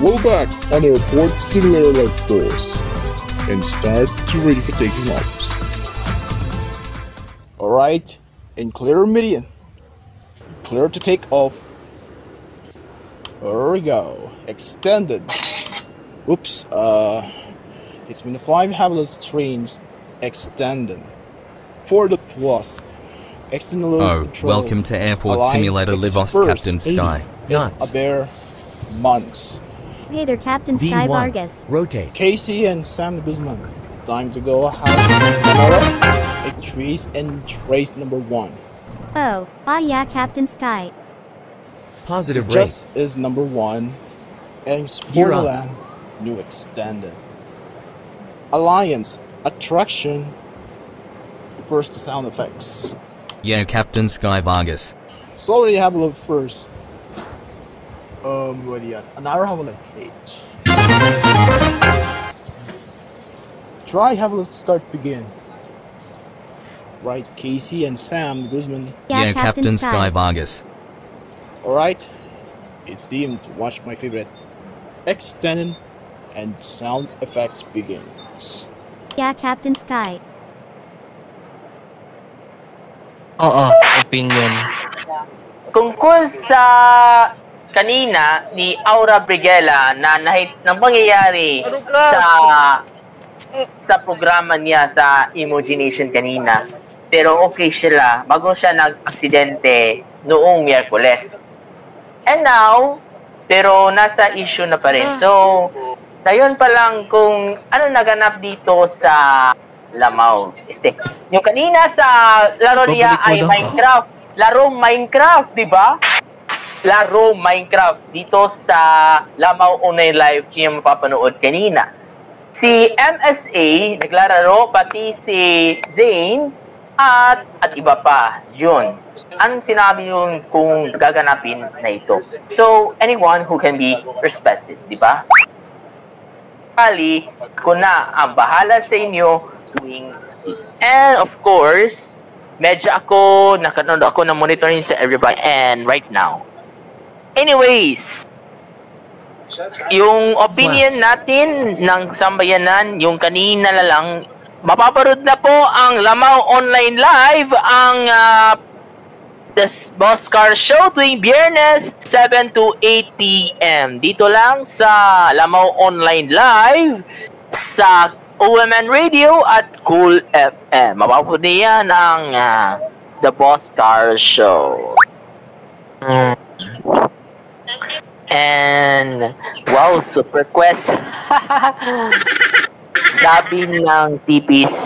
We're back on Airport Simulator Life course and start to ready for taking off. Alright, in clear median. Clear to take off. There we go. Extended. Oops, it's been 5 Havilland trains extended. For the plus. Extended control. Welcome to Airport Alliance Simulator Live off Captain Sky. A bare months. Hey there, Captain Sky Vargas. Rotate. Casey and Sam Guzman. Time to go. A trace and trace number 1. Oh, yeah, Captain Sky. Positive rate. Just is number 1. And Sportland, new extended. Alliance, attraction. First, the sound effects. Yeah, Captain Sky Vargas. So already have a look first. What do you got? An hour Havilland cage. Try Havilland start begin. Right, Casey and Sam Guzman. Yeah, Captain Sky Vargas. Alright, it's time to watch my favorite extended and sound effects begins. Yeah, Captain Sky. Opinion. Tungkol sa kanina ni Aura Brigela na nang pangyayari sa programa niya sa Imagination kanina. Pero okay sila bago siya nag-aksidente noong Miyerkules. And now, pero nasa issue na pa rin. So, ngayon pa lang kung ano naganap dito sa Lamau. Yung kanina sa laro niya ay Minecraft. Laro Minecraft, di ba? Laro Minecraft dito sa Lamau Online Live yung mapapanood kanina. Si MSA naglalaro, pati si Zane at iba pa. Yun. Ang sinabi yun kung gaganapin na ito. So, anyone who can be respected, di ba? Kali, ko na ang bahala sa inyo tuwing. And of course, medyo nakanood ako ng monitoring sa everybody and right now. Anyways, yung opinion natin ng sambayanan, yung kanina na lang, mapaparod na po ang Lamau Online Live, ang The Boss Car Show tuwing Biyernes 7 to 8 p.m. Dito lang sa Lamau Online Live sa OMN Radio at Cool FM. Mapapanood niyan ang The Boss Car Show. And wow, Super Quest. Sabi ng TPC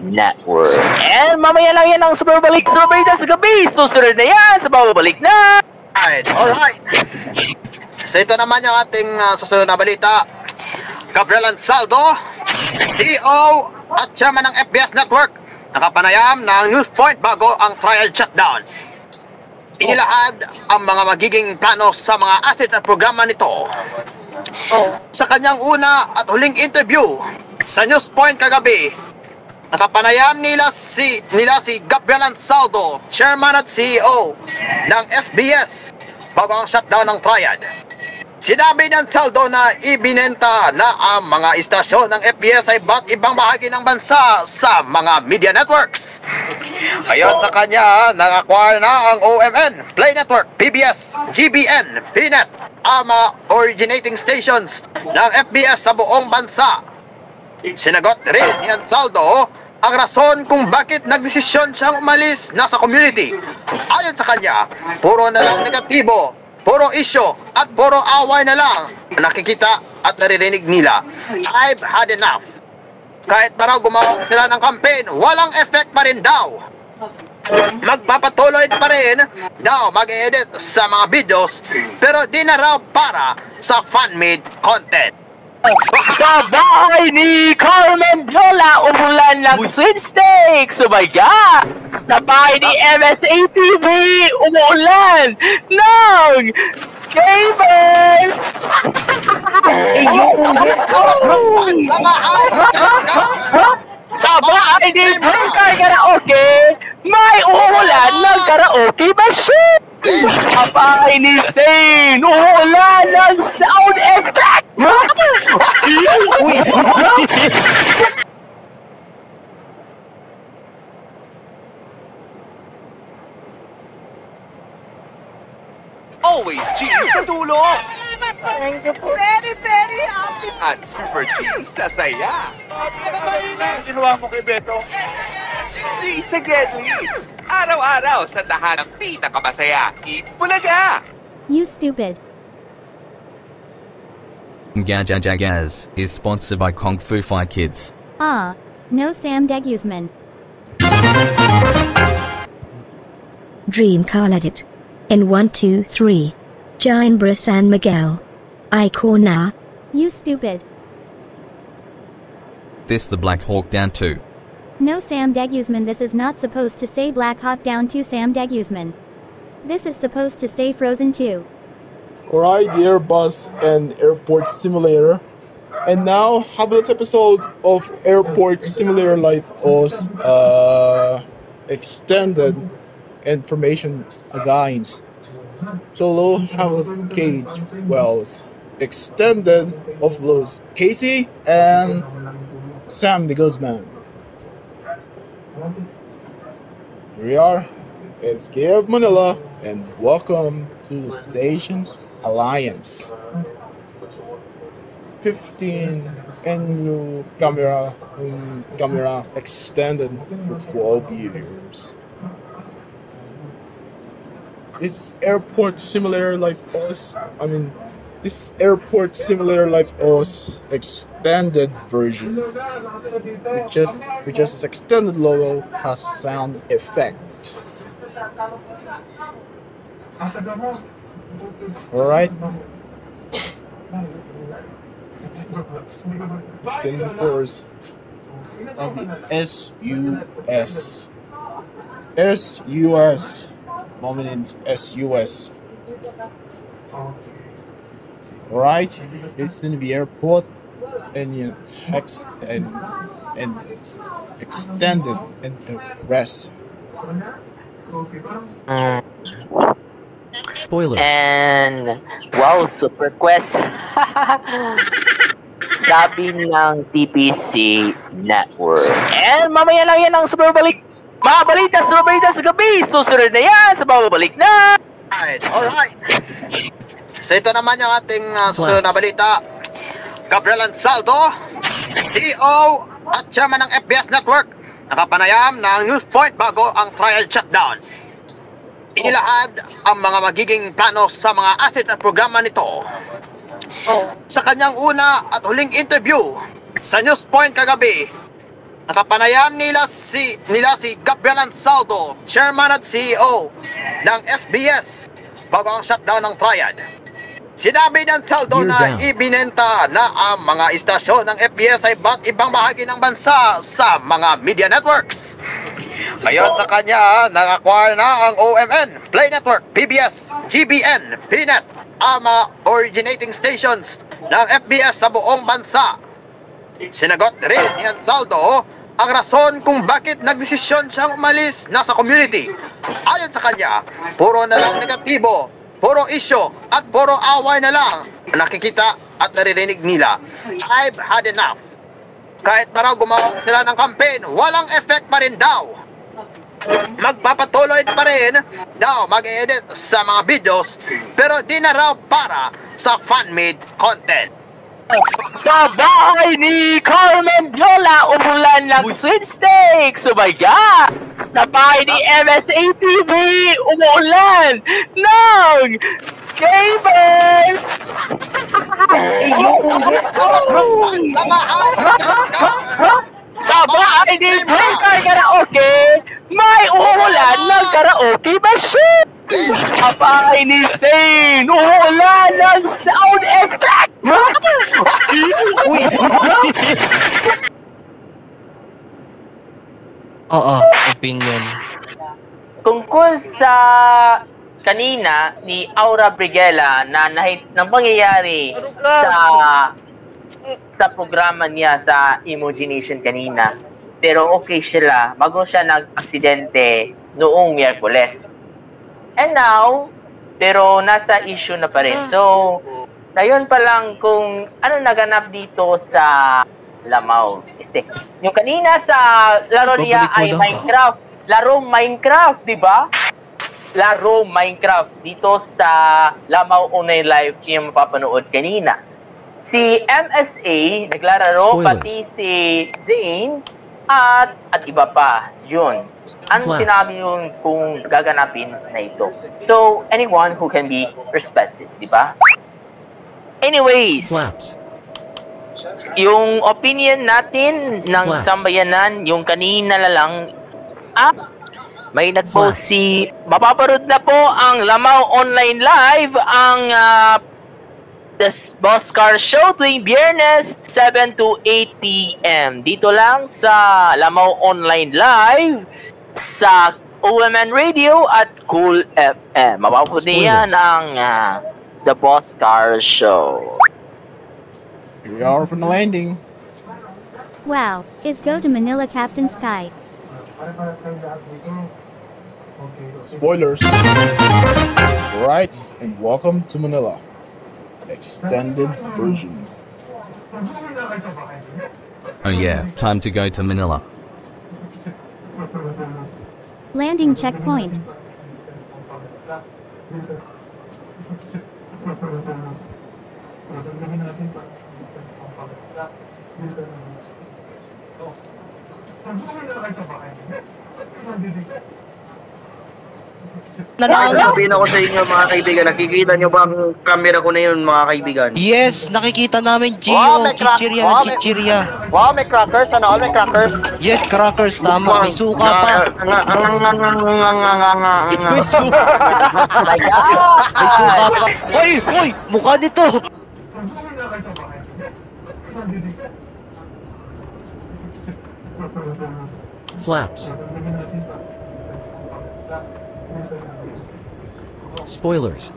Network. And mamaya lang yan ang Super Balik sa gabi. Susunod na yan sa babalik na. Alright. So ito naman yung ating susunod na balita. Gabriel Ansaldo, CEO at Chairman ng FBS Network, nakapanayam ng News Point bago ang trial shutdown. Inilahad ang mga magiging plano sa mga assets at programa nito. Sa kanyang una at huling interview sa News Point kagabi, nakapanayam nila si Gabriel Ansaldo, Chairman at CEO ng FBS bago ang shutdown ng triad. Sinabi ng Ansaldo na ibinenta na ang mga istasyon ng FBS ay iba't ibang bahagi ng bansa sa mga media networks. Ayon sa kanya, nag-acquire na ang OMN, Play Network, PBS, GBN, PNET, ang mga originating stations ng FBS sa buong bansa. Sinagot rin ni Ansaldo ang rason kung bakit nagdesisyon siyang umalis na sa community. Ayon sa kanya, puro na lang negatibo, puro issue at puro away na lang nakikita at naririnig nila. I've had enough. Kahit pa raw gumawa sila ng campaign, walang effect pa rin daw. Magpapatuloy pa rin daw mag-edit sa mga videos, pero di na raw para sa fan-made content. Sa bahay ni Carmen Viola, umulan ng sweepstakes! Oh my God! Sa bahay ni MSA TV, umuulan ng gamers! Sa bahay ni Burger Karaoke, may umuulan ng karaoke machine! Sabay ni Zane! Wala ng sound effect! Always cheese sa dulo! Thank you po. Very, very happy! At super cheese sa saya! Ginawa mo kay Beto. Cheese again, please! Araw-araw sa tahanang pinakamasaya! Eat Bulaga! You stupid. Gajajagaz is sponsored by Kung Fu Fight Kids. Ah, no Sam Degusman. Dream Car Edit. In 1, 2, 3. Jainbra San Miguel. Icona. You stupid. This the Black Hawk Down 2. No Sam Degusman. This is not supposed to say Black Hawk Down to Sam Degusman. This is supposed to say Frozen 2. Alright, the Airbus and Airport Simulator. And now, have this episode of Airport Simulator Life OS extended information guides. Solo House Cage Wells. Extended of those Casey and Sam the Guzman. Here we are. It's KF Manila and welcome to the station's Alliance. 15 annual camera extended for 12 years. This is Airport Simulator Life OS. This is Airport Simulator Life OS extended version. Which just its extended logo has sound effect. Alright. Extended force of the SUS. SUS. Moments SUS. Alright, it's in the airport and your text and extended and the rest. Spoilers. And, wow, Super Quest. Sabi ng TPC Network. And mamaya lang yan ang super balik. Mga balita sa gabi. Susunod na yan sa babalik na. Alright. So ito naman yung ating susunod na balita. Gabriel Ansaldo, CEO at chairman ng FBS Network, nakapanayam ng news point bago ang trial shutdown. Inilahad ang mga magiging plano sa mga assets at programa nito. Sa kanyang una at huling interview sa news point kagabi, nakapanayam nila si Gabriel Ansaldo, chairman at CEO ng FBS bago ang shutdown ng triad. Sinabi ng Ansaldo na ibinenta na ang mga istasyon ng FBS ay iba't ibang bahagi ng bansa sa mga media networks. Ayon sa kanya, nag-acquire na ang OMN, Play Network, PBS, GBN, PNET, ang mga originating stations ng FBS sa buong bansa. Sinagot rin ni Ansaldo ang rason kung bakit nagdesisyon siyang umalis na sa community. Ayon sa kanya, puro na lang negatibo, puro issue at puro away na lang nakikita at naririnig nila. I've had enough. Kahit na raw gumawa sila ng campaign, walang effect pa rin daw. Magpapatuloy pa rin daw mag-edit sa mga videos, pero di na raw para sa fan-made content. Sa bahay ni Carmen Viola, umulan ng sweepstakes! Oh my God! Sa bahay ni MSA-TV, umulan ng gamers! Sa bahay ni Breaker Karaoke, may umulan ng karaoke machine! Sa bahay ni Zane, umulan ng sound effect! Oo, opinion. Tungkol sa kanina ni Aura Briguela na nang pangyayari sa programa niya sa Imagination kanina. Pero okay sila bago siya nag-aksidente noong Miyerkules. And now, pero nasa issue na pa rin. So, ngayon pa lang kung ano naganap dito sa Lamau. Yung kanina sa laro niya ay Minecraft. Laro Minecraft, di ba? Laro Minecraft dito sa Lamau Online Live yung mapapanood kanina. Si MSA naglalaro, pati si Zane at iba pa. Yun. Ang sinabi yun kung gaganapin na ito. So, anyone who can be respected, di ba? Anyways, yung opinion natin ng sambayanan, yung kanina na lang, may nag-post si, mapaparod na po ang Lamau Online Live, ang The Boss Car Show tuwing Biyernes 7 to 8 p.m. Dito lang sa Lamau Online Live sa OMN Radio at Cool FM. Mapapanood niyan ang The Boss Car Show. Here we are from the landing. Wow, is go to Manila Captain Sky. Spoilers. Right, and welcome to Manila. Extended version. Oh yeah, time to go to Manila. Landing checkpoint. Sabihin ako sa inyo mga kaibigan, nakikita nyo ba ang camera ko na yun mga kaibigan? Yes, nakikita namin, Gio. Wow, may Chichirya. Wow, may crackers. Ano? May crackers. Yes, crackers, tama. May suka pa. May suka pa. Hoy! Mukha nito! Flaps. Spoilers.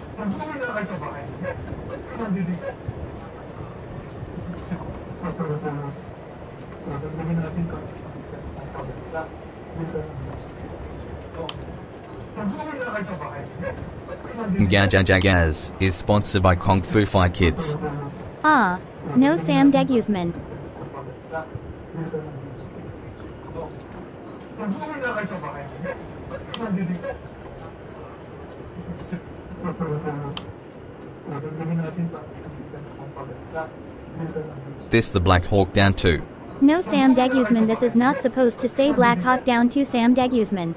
Gajajagaz is sponsored by Kung Fu Fight Kids. No Sam Degusman. This the Black Hawk Down 2. No Sam Degusman. This is not supposed to say Black Hawk Down to Sam Degusman.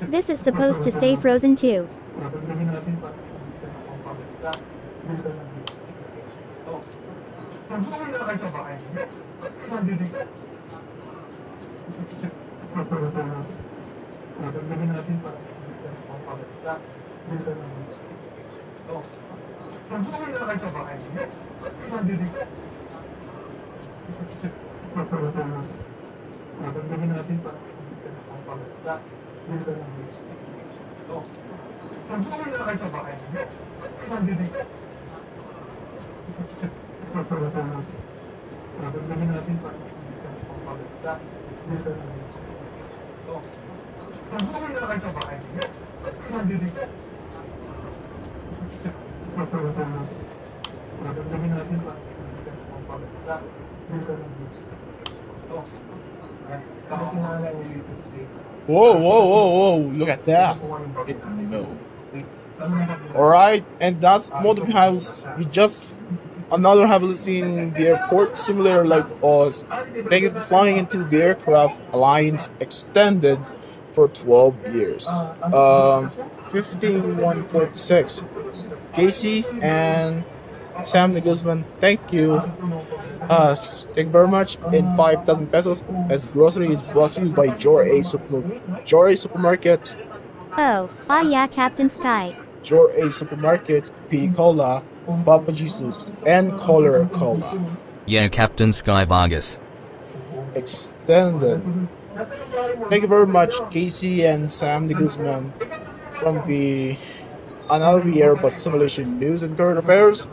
This is supposed to say Frozen 2. Whoa, look at that. It's no. Alright, and that's Modern House. We just another heavily seen the airport simulator like us. Thank you for flying into the aircraft alliance extended for 12 years. 15146. Casey and Sam Guzman, thank you. Thank you very much. In 5,000 pesos, as grocery is brought to you by Joy Supermarket. Oh, yeah, Captain Sky. Joy Supermarket, P Cola, Papa Jesus, and Color Cola. Yeah, Captain Sky Vargas. Extended. Thank you very much, Casey and Sam Guzman from the Another Airbus Simulation News and Current Affairs.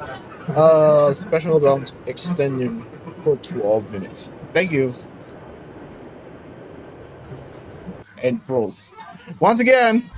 Special event extending for 12 minutes. Thank you. And pros. Once again,